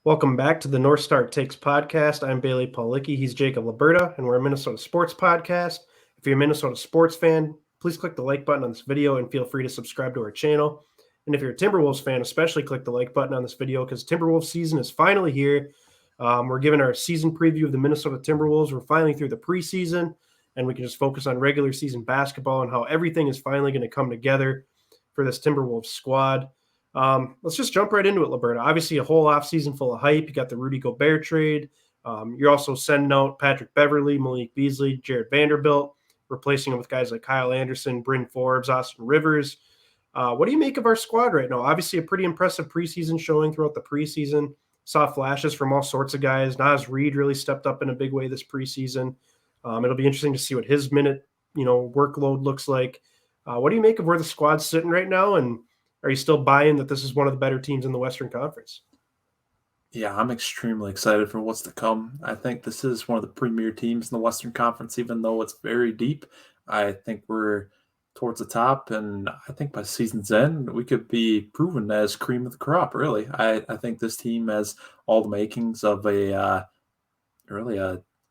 Welcome back to the North Star Takes podcast. I'm Bailey Paulicki. He's Jacob Liberta, and we're a Minnesota sports podcast. If you're a Minnesota sports fan, please click the like button on this video and feel free to subscribe to our channel. And if you're a Timberwolves fan, especially click the like button on this video because Timberwolves season is finally here. We're giving our season preview of the Minnesota Timberwolves. We're finally through the preseason, and we can just focus on regular season basketball and how everything is finally going to come together for this Timberwolves squad. Let's just jump right into it, Liberta. Obviously, a whole offseason full of hype. You got the Rudy Gobert trade. You're also sending out Patrick Beverley, Malik Beasley, Jared Vanderbilt, replacing him with guys like Kyle Anderson, Bryn Forbes, Austin Rivers. What do you make of our squad right now? Obviously, a pretty impressive preseason showing throughout the preseason. Saw flashes from all sorts of guys. Naz Reid really stepped up in a big way this preseason. It'll be interesting to see what his minute, workload looks like. What do you make of where the squad's sitting right now, and are you still buying that this is one of the better teams in the Western Conference? Yeah, I'm extremely excited for what's to come. I think this is one of the premier teams in the Western Conference, even though it's very deep. I think we're towards the top, and I think by season's end, we could be proven as cream of the crop, really. I think this team has all the makings of I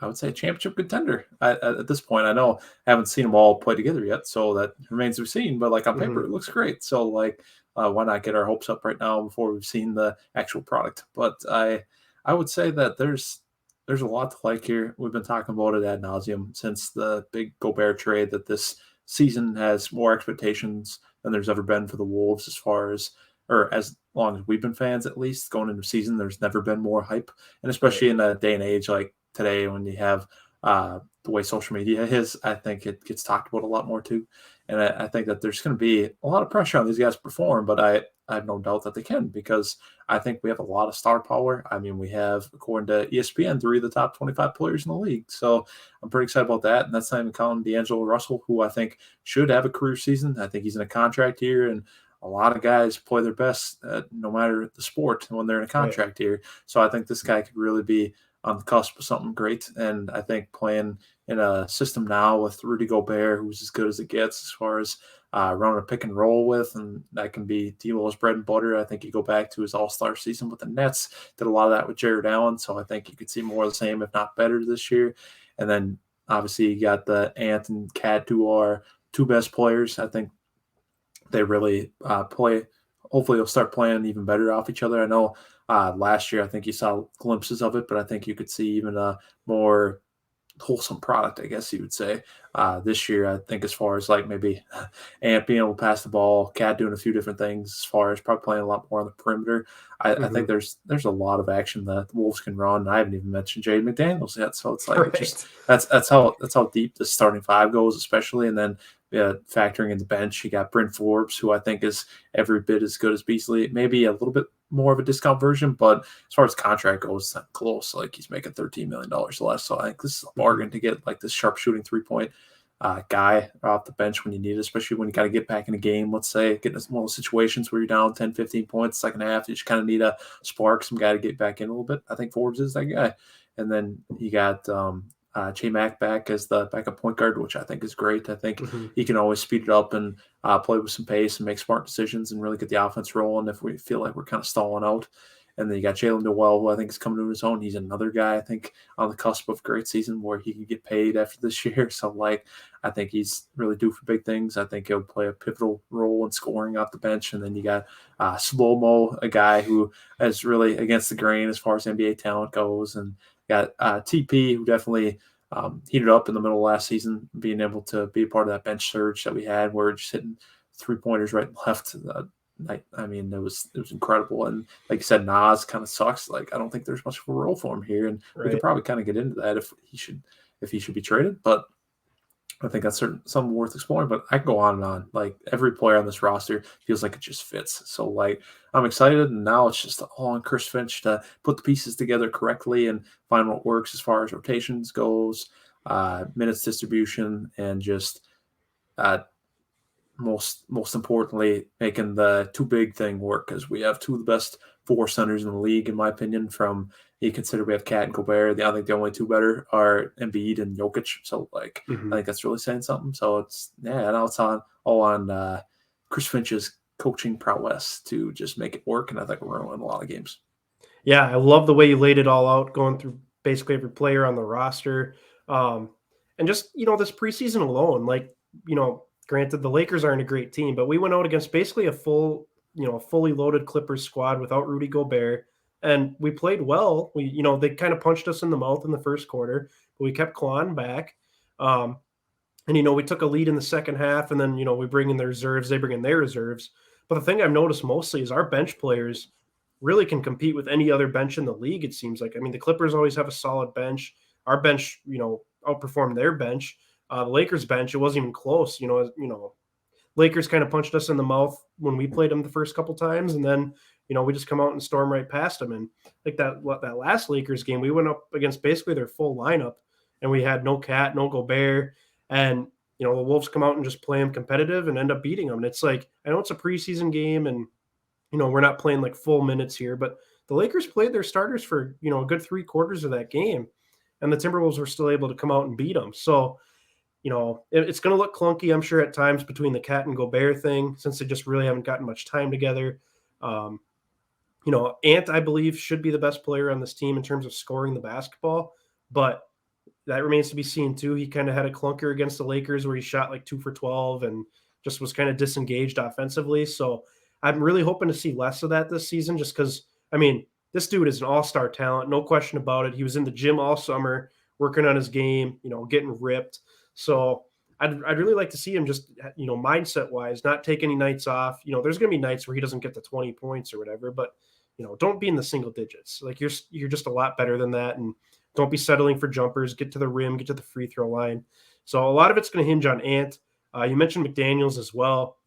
would say, a championship contender at this point. I know I haven't seen them all play together yet, so that remains to be seen. But on paper, it looks great. So why not get our hopes up right now before we've seen the actual product? But I would say that there's a lot to like here. We've been talking about it ad nauseum since the big Gobert trade. That this season has more expectations than there's ever been for the Wolves, as long as we've been fans, at least going into the season. There's never been more hype, and especially in a day and age like today when you have the way social media is, I think it gets talked about a lot more too. And I think that there's going to be a lot of pressure on these guys to perform, but I have no doubt that they can because I think we have a lot of star power. I mean, we have, according to ESPN, 3 of the top 25 players in the league. So I'm pretty excited about that. And that's not even counting D'Angelo Russell, who I think should have a career season. I think he's in a contract year, and a lot of guys play their best no matter the sport when they're in a contract year. So I think this guy could really be on the cusp of something great. And I think playing in a system now with Rudy Gobert, who's as good as it gets as far as running a pick and roll with, and that can be D'Lo's bread and butter. I think you go back to his all-star season with the Nets, did a lot of that with Jared Allen. So I think you could see more of the same, if not better, this year. And then obviously you got the Ant and Cat, who are two best players. I think they really play. Hopefully, they'll start playing even better off each other. I know last year, I think you saw glimpses of it, but I think you could see even a more wholesome product, I guess you would say. This year, I think as far as maybe Ant being able to pass the ball, Cat doing a few different things, as far as probably playing a lot more on the perimeter. I think there's a lot of action that the Wolves can run. I haven't even mentioned Jaden McDaniels yet, so it's just that's how deep the starting five goes, especially, and then. Factoring in the bench, you got Bryn Forbes, who I think is every bit as good as Beasley. Maybe a little bit more of a discount version, but as far as contract goes, it's not close. He's making $13 million less. So I think this is a bargain to get this sharp shooting 3-point guy off the bench when you need it, especially when you got to get back in a game. Let's say getting in one of those situations where you're down 10, 15 points, second half, you just kind of need a spark, some guy to get back in a little bit. I think Forbes is that guy. And then you got J Mac back as the backup point guard, which I think is great. I think he can always speed it up and play with some pace and make smart decisions and really get the offense rolling if we feel like we're kind of stalling out. And then you got Jalen Noel, who I think is coming to his own. He's another guy, I think, on the cusp of a great season where he can get paid after this year. So, I think he's really due for big things. I think he'll play a pivotal role in scoring off the bench. And then you got Slow-Mo, a guy who is really against the grain as far as NBA talent goes. And got TP, who definitely heated up in the middle of last season, being able to be a part of that bench surge that we had where we're just hitting 3-pointers right and left. I mean, it was incredible. And like you said, Nas kind of sucks. I don't think there's much of a role for him here. And we could probably kind of get into that if he should be traded. But I think that's something worth exploring, but I can go on and on. Every player on this roster feels like it just fits. So I'm excited, and now it's just all on Chris Finch to put the pieces together correctly and find what works as far as rotations goes, minutes distribution, and just most importantly, making the too big thing work, because we have two of the best four centers in the league, in my opinion. From you consider we have Cat and Gobert. I think the only two better are Embiid and Jokic. So I think that's really saying something. So now it's all on Chris Finch's coaching prowess to just make it work, and I think we're going to win a lot of games. Yeah, I love the way you laid it all out, going through basically every player on the roster. Um, and just, this preseason alone, like, granted the Lakers aren't a great team, but we went out against basically a fully loaded Clippers squad without Rudy Gobert. And we played well. They kind of punched us in the mouth in the first quarter, but we kept clawing back. Um, and we took a lead in the second half, and then we bring in the reserves, they bring in their reserves. But the thing I've noticed mostly is our bench players really can compete with any other bench in the league. It seems like. I mean, the Clippers always have a solid bench. Our bench, outperformed their bench. The Lakers bench, it wasn't even close. Lakers kind of punched us in the mouth when we played them the first couple times, and then we just come out and storm right past them. And like that last Lakers game, we went up against basically their full lineup, and we had no Cat, no Gobert, and the Wolves come out and just play them competitive and end up beating them. And it's like, I know it's a preseason game, and we're not playing like full minutes here, but the Lakers played their starters for a good 3/4 of that game, and the Timberwolves were still able to come out and beat them. So it's going to look clunky, I'm sure, at times between the Cat and Gobert thing, since they just really haven't gotten much time together. Um, Ant, I believe, should be the best player on this team in terms of scoring the basketball, but that remains to be seen too. He kind of had a clunker against the Lakers where he shot like 2 for 12 and just was kind of disengaged offensively. So I'm really hoping to see less of that this season, just because, I mean, this dude is an all-star talent, no question about it. He was in the gym all summer working on his game, getting ripped. So I'd really like to see him just, mindset wise, not take any nights off. There's going to be nights where he doesn't get the 20 points or whatever, but don't be in the single digits. Like you're just a lot better than that. And don't be settling for jumpers. Get to the rim, get to the free throw line. So a lot of it's going to hinge on Ant. You mentioned McDaniels as well.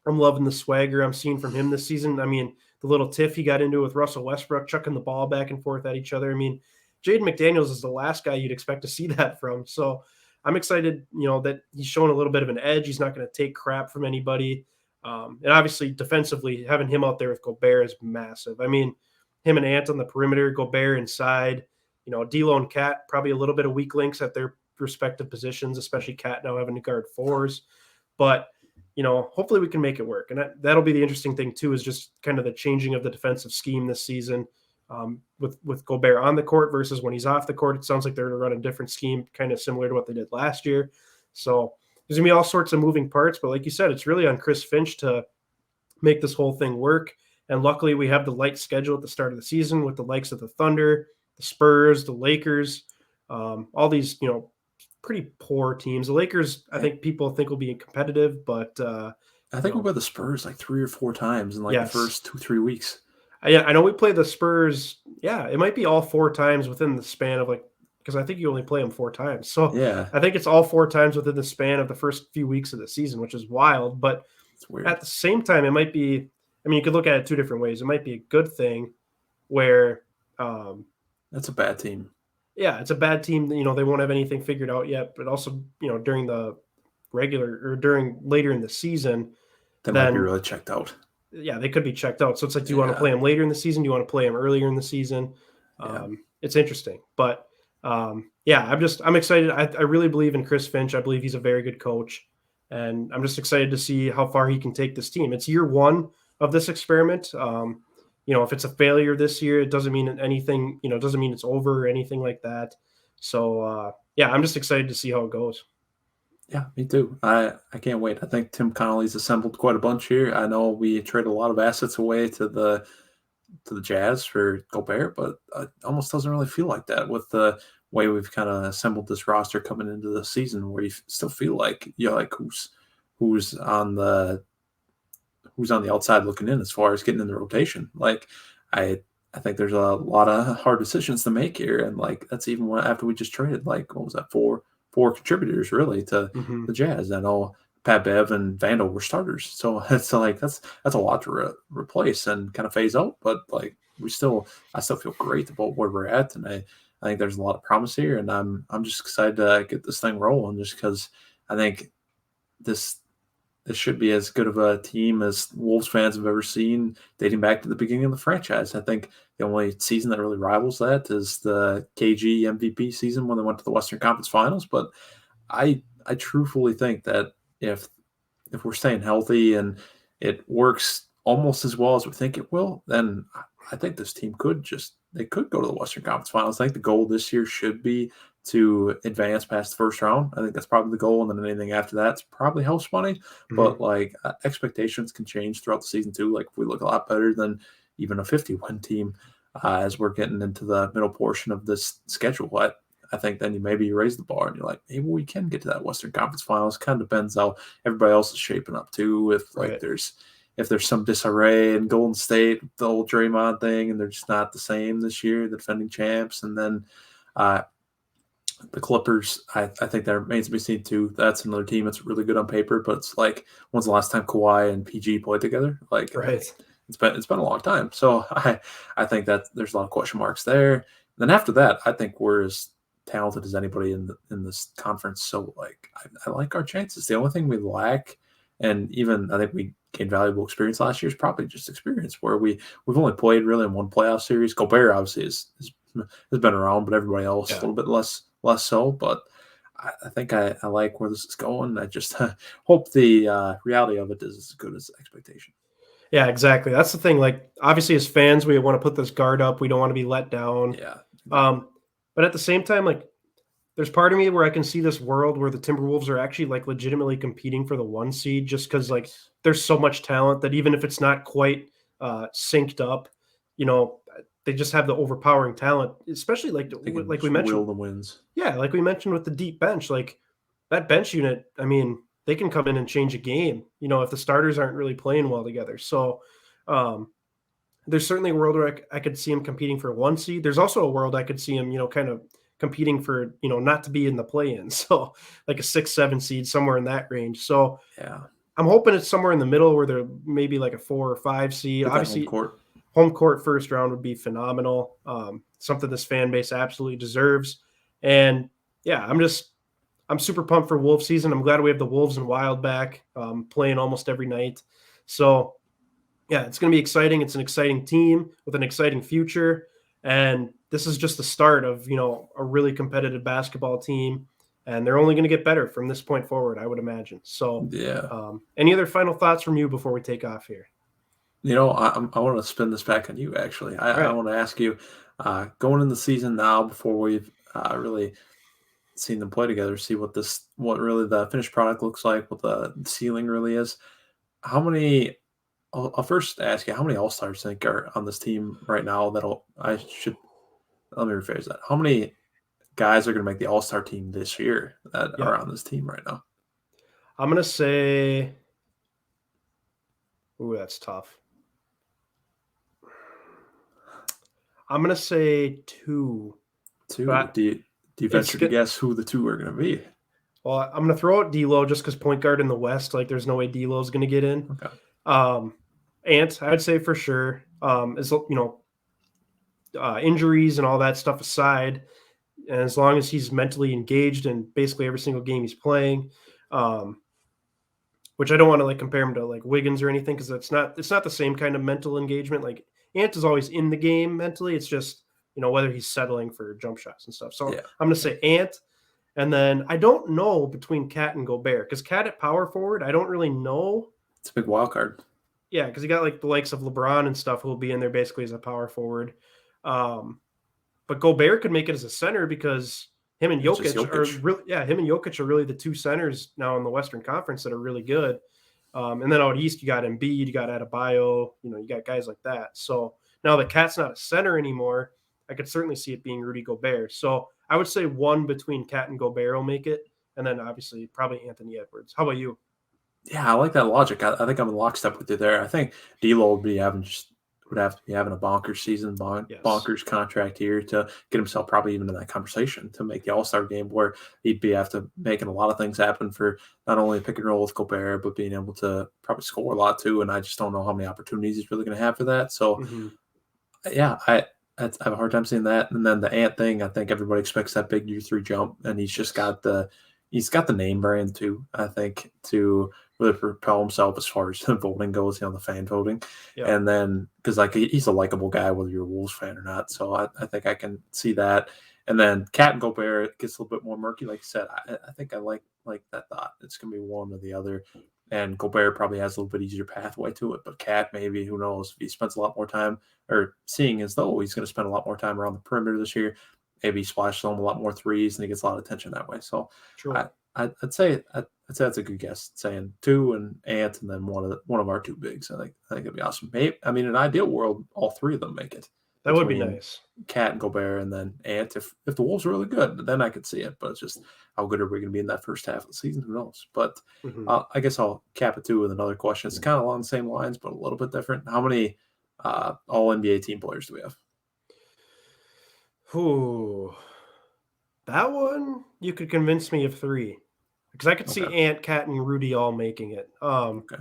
I'm loving the swagger I'm seeing from him this season. I mean, the little tiff he got into with Russell Westbrook, chucking the ball back and forth at each other. I mean, Jaden McDaniels is the last guy you'd expect to see that from. So I'm excited, that he's showing a little bit of an edge. He's not going to take crap from anybody. And obviously, defensively, having him out there with Gobert is massive. I mean, him and Ant on the perimeter, Gobert inside. D'Lo and Cat, probably a little bit of weak links at their respective positions, especially Cat now having to guard fours. But hopefully we can make it work. And that'll be the interesting thing too, is just kind of the changing of the defensive scheme this season, with Gobert on the court versus when he's off the court. It sounds like they're going to run a different scheme, kind of similar to what they did last year. So there's going to be all sorts of moving parts. But like you said, it's really on Chris Finch to make this whole thing work. And luckily we have the light schedule at the start of the season with the likes of the Thunder, the Spurs, the Lakers, all these, pretty poor teams. The Lakers, I think people think will be competitive, but I think we played the Spurs like 3 or 4 times in like the first 2-3 weeks. I know we play the Spurs. Yeah, it might be all 4 times within the span of because I think you only play them 4 times. So yeah, I think it's all 4 times within the span of the first few weeks of the season, which is wild. But it's weird. At the same time, it might be, I mean, you could look at it 2 different ways. It might be a good thing where that's a bad team. Yeah, it's a bad team. They won't have anything figured out yet, but also, during the during later in the season, they might be really checked out. Yeah, they could be checked out. So it's like, do you want to play them later in the season? Do you want to play them earlier in the season? It's interesting, but yeah, I'm excited. I really believe in Chris Finch. I believe he's a very good coach, and I'm just excited to see how far he can take this team. It's year 1 of this experiment. If it's a failure this year, it doesn't mean anything, it doesn't mean it's over or anything like that. So, yeah, I'm just excited to see how it goes. Yeah, me too. I can't wait. I think Tim Connolly's assembled quite a bunch here. I know we traded a lot of assets away to the Jazz for Gobert, but it almost doesn't really feel like that with the way we've kind of assembled this roster coming into the season, where you still feel like who's on the outside looking in as far as getting in the rotation. Like I think there's a lot of hard decisions to make here, and like that's even after we just traded like what was that four contributors really to the Jazz. I know Pat Bev and Vandal were starters, so it's like that's a lot to replace and kind of phase out. But like I still feel great about where we're at, and I think there's a lot of promise here, and I'm just excited to get this thing rolling, just because I think this should be as good of a team as Wolves fans have ever seen dating back to the beginning of the franchise. I think the only season that really rivals that is the KG MVP season when they went to the Western Conference Finals. But I truthfully think that if we're staying healthy and it works almost as well as we think it will, then I think this team could go to the Western Conference Finals. I think the goal this year should be to advance past the first round. I think that's probably the goal, and then anything after that's probably house money. But like expectations can change throughout the season too. Like if we look a lot better than even a 50-win team as we're getting into the middle portion of this schedule, I think then you raise the bar and you're like, maybe we can get to that Western Conference Finals. Kind of depends how everybody else is shaping up too. If there's some disarray in Golden State, the old Draymond thing, and they're just not the same this year, the defending champs, and then the Clippers, I think that remains to be seen too. That's another team that's really good on paper, but it's like, when's the last time Kawhi and PG played together? Like, Right. It's been a long time. So I think that there's a lot of question marks there. And then after that, I think we're as talented as anybody in this conference. So like, I like our chances. The only thing we lack, and even I think we gained valuable experience last year, is probably just experience where we've only played really in one playoff series. Gobert obviously has been around, but everybody else a little bit less so. But I think I like where this is going. I just hope the reality of it is as good as expectation. Yeah, exactly. That's the thing. Like, obviously, as fans, we want to put this guard up. We don't want to be let down. Yeah. But at the same time, like, there's part of me where I can see this world where the Timberwolves are actually like legitimately competing for the 1 seed, just because like there's so much talent that even if it's not quite synced up, they just have the overpowering talent, especially like we mentioned. Will the wins. Yeah, like we mentioned with the deep bench, like that bench unit. I mean, they can come in and change a game, if the starters aren't really playing well together. So there's certainly a world where I could see him competing for a 1 seed. There's also a world I could see him, kind of competing for, not to be in the play-in. So like a 6-7 seed, somewhere in that range. So yeah, I'm hoping it's somewhere in the middle where they're maybe like a 4 or 5 seed. Obviously, home court first round would be phenomenal. Something this fan base absolutely deserves. And yeah, I'm super pumped for Wolf season. I'm glad we have the Wolves and Wild back playing almost every night. So yeah, it's going to be exciting. It's an exciting team with an exciting future. And this is just the start of, a really competitive basketball team. And they're only going to get better from this point forward, I would imagine. So yeah. Any other final thoughts from you before we take off here? I want to spin this back on you, actually. I want to ask you, going in the season now, before we've really seen them play together, see what really the finished product looks like, what the ceiling really is. How many? I'll first ask you, how many All-Stars think are on this team right now? Let me rephrase that. How many guys are going to make the All-Star team this year that are on this team right now? I'm going to say, ooh, that's tough. I'm going to say 2. Do you venture to guess who the 2 are going to be? Well, I'm going to throw out D'Lo just because point guard in the West, like there's no way D'Lo is going to get in. Okay. Ant, I'd say for sure. Injuries and all that stuff aside, and as long as he's mentally engaged in basically every single game he's playing, which I don't want to like compare him to like Wiggins or anything because it's not the same kind of mental engagement. Like Ant is always in the game mentally. It's just whether he's settling for jump shots and stuff. So yeah. I'm going to say Ant. And then I don't know between Cat and Gobert because Cat at power forward, I don't really know. It's a big wild card. Yeah, because you got like the likes of LeBron and stuff who will be in there basically as a power forward. But Gobert could make it as a center because him and Jokic are really really the 2 centers now in the Western Conference that are really good. And then out east, you got Embiid, you got Adebayo, you got guys like that. So now that Cat's not a center anymore, I could certainly see it being Rudy Gobert. So I would say 1 between Cat and Gobert will make it. And then obviously probably Anthony Edwards. How about you? Yeah, I like that logic. I think I'm in lockstep with you there. I think D'Lo would have to be having a bonkers season, bonkers contract here to get himself probably even in that conversation to make the All-Star game where he'd be after making a lot of things happen for not only pick and roll with Gobert, but being able to probably score a lot too. And I just don't know how many opportunities he's really going to have for that. So yeah, I have a hard time seeing that. And then the Ant thing, I think everybody expects that big year 3 jump, and he's just got the name brand too, I think, to really propel himself as far as the voting goes, the fan voting. Yeah. And then because like he's a likable guy, whether you're a Wolves fan or not. So I think I can see that. And then Cat and Gobert gets a little bit more murky. Like you said, I think I like that thought. It's gonna be one or the other. and Gobert probably has a little bit easier pathway to it. But Cat, maybe, who knows, if he spends a lot more time, or seeing as though he's going to spend a lot more time around the perimeter this year, maybe he splashes home a lot more threes and he gets a lot of attention that way. So I, Sure. I'd say that's a good guess. Saying two and Ant, and then one of our two bigs. I think it'd be awesome. Maybe, I mean, in an ideal world, all three of them make it That would be between nice. Cat and Gobert, and then Ant. If the Wolves are really good, then I could see it. But it's just how good are we going to be in that first half of the season? Who knows? But Hmm. I guess I'll cap it too with another question. It's kind of along the same lines, but a little bit different. How many All NBA team players do we have? Whew. That one, you could convince me of three. Because I could see Okay. Ant, Cat, and Rudy all making it. Okay.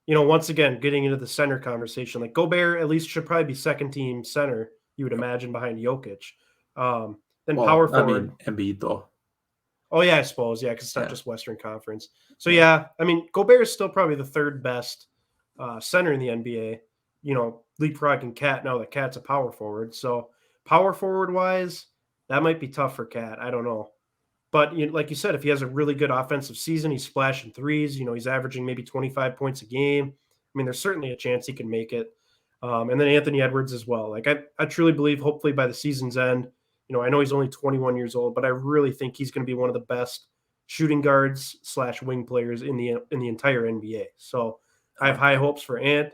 Once again, getting into the center conversation, like Gobert at least should probably be second team center, you would Yep. imagine, behind Jokic. Then Well, power I mean forward. Embiid though. Oh, yeah, I suppose. Yeah, because it's not Yeah. just Western Conference. So, Yeah. yeah, I mean, Gobert is still probably the third best center in the NBA, leapfrogging Cat now that Cat's a power forward. So, power forward wise, that might be tough for Cat. I don't know. But like you said, if he has a really good offensive season, he's splashing threes. He's averaging maybe 25 points a game. I mean, there's certainly a chance he can make it. And then Anthony Edwards as well. Like I truly believe, hopefully by the season's end, I know he's only 21 years old, but I really think he's going to be one of the best shooting guards / wing players in the entire NBA. So I I have like high that. hopes for Ant.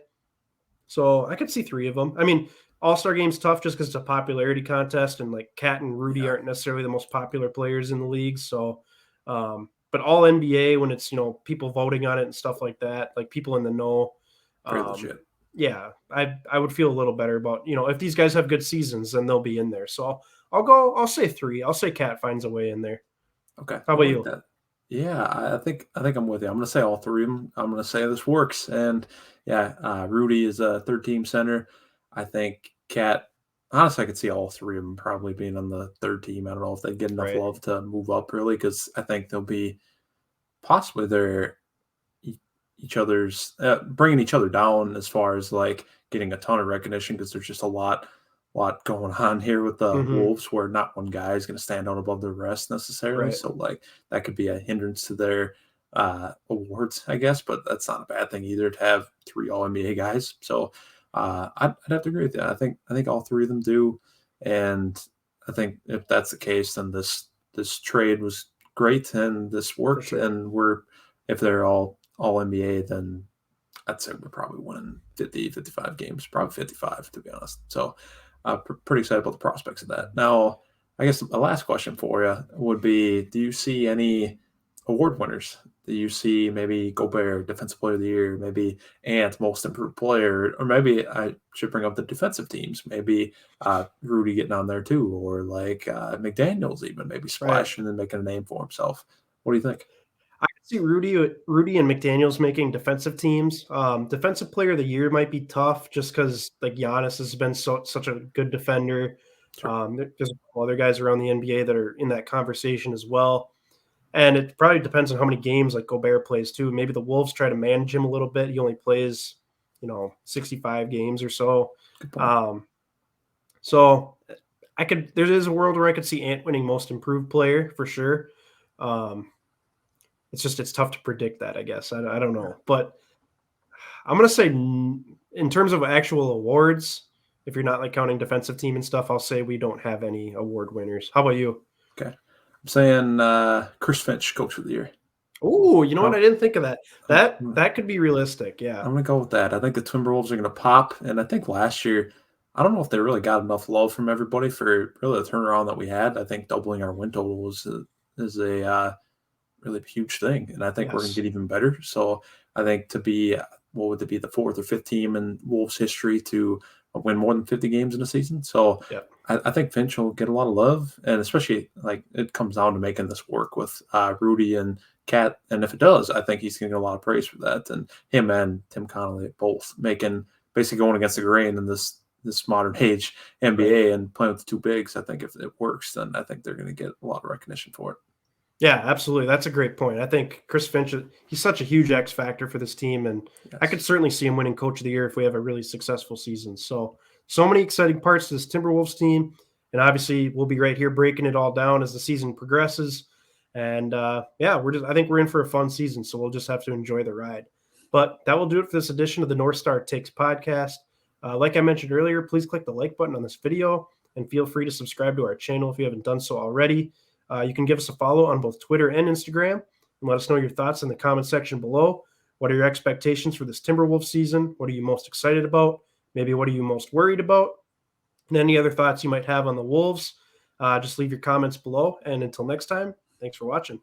So I could see three of them. I mean, All-Star game's tough just because it's a popularity contest, and like Cat and Rudy Yeah. aren't necessarily the most popular players in the league. So, but all NBA when it's people voting on it and stuff like that, like people in the know, Very um, legit. yeah, I would feel a little better about if these guys have good seasons, then they'll be in there. So I'll say three. I'll say Cat finds a way in there. Okay. How I about like you? that. Yeah, I think I'm with you. I'm gonna say all three of them. I'm gonna say this works. And yeah, Rudy is a third team center. I think Cat. Honestly, I could see all three of them probably being on the third team. I don't know if they get enough Right, love to move up really, because I think they'll be possibly they're e- each other's bringing each other down as far as like getting a ton of recognition, because there's just a lot going on here with the hmm, Wolves where not one guy is going to stand out above the rest necessarily. right, So like that could be a hindrance to their awards, I guess, but that's not a bad thing either to have three All NBA guys. So I'd have to agree with you. I think all three of them do, and I think if that's the case, then this trade was great and this for worked, sure. and we're if they're all NBA, then I'd say we're probably winning 50, 55 games, probably 55 to be honest. So pretty excited about the prospects of that. Now, I guess the last question for you would be: do you see any award winners? Do you see maybe Gobert, Defensive Player of the Year, maybe Ant, Most Improved Player, or maybe I should bring up the defensive teams, maybe Rudy getting on there too, or like McDaniels even maybe Right. splashing and making a name for himself. What do you think? I could see Rudy and McDaniels making defensive teams. Defensive player of the year might be tough just because like Giannis has been such a good defender. Sure. There's a couple other guys around the NBA that are in that conversation as well. And it probably depends on how many games like Gobert plays too. Maybe the Wolves try to manage him a little bit. He only plays, 65 games or so. Good point. Um, so there is a world where I could see Ant winning most improved player for sure. Um, it's tough to predict that, I guess. I don't Yeah. know, but I'm gonna say in terms of actual awards, if you're not like counting defensive team and stuff, I'll say we don't have any award winners. How about you? Okay. I'm saying Chris Finch, Coach of the Year. Oh, you know what? I'm, I didn't think of that. I'm, That could be realistic. Yeah. I'm gonna go with that. I think the Timberwolves are gonna pop, and I think last year, I don't know if they really got enough love from everybody for really the turnaround that we had. I think doubling our win total is a really huge thing, and I think we're gonna Yes. get even better. So I think to be what would it be, the fourth or fifth team in Wolves history to win more than 50 games in a season. So Yep. I think Finch will get a lot of love, and especially like it comes down to making this work with Rudy and Cat, and if it does, I think he's going to get a lot of praise for that. And him and Tim Connolly both making basically going against the grain in this modern age Right. NBA and playing with the two bigs. I think if it works, then I think they're going to get a lot of recognition for it. Yeah, absolutely. That's a great point. I think Chris Finch, he's such a huge X factor for this team, and I could Yes. certainly see him winning Coach of the Year if we have a really successful season. So many exciting parts to this Timberwolves team, and obviously we'll be right here breaking it all down as the season progresses. And yeah, I think we're in for a fun season, so we'll just have to enjoy the ride. But that will do it for this edition of the North Star Takes podcast. Like I mentioned earlier, please click the like button on this video and feel free to subscribe to our channel if you haven't done so already. You can give us a follow on both Twitter and Instagram and let us know your thoughts in the comment section below. What are your expectations for this Timberwolves season? What are you most excited about? Maybe what are you most worried about? And any other thoughts you might have on the Wolves, just leave your comments below. And until next time, thanks for watching.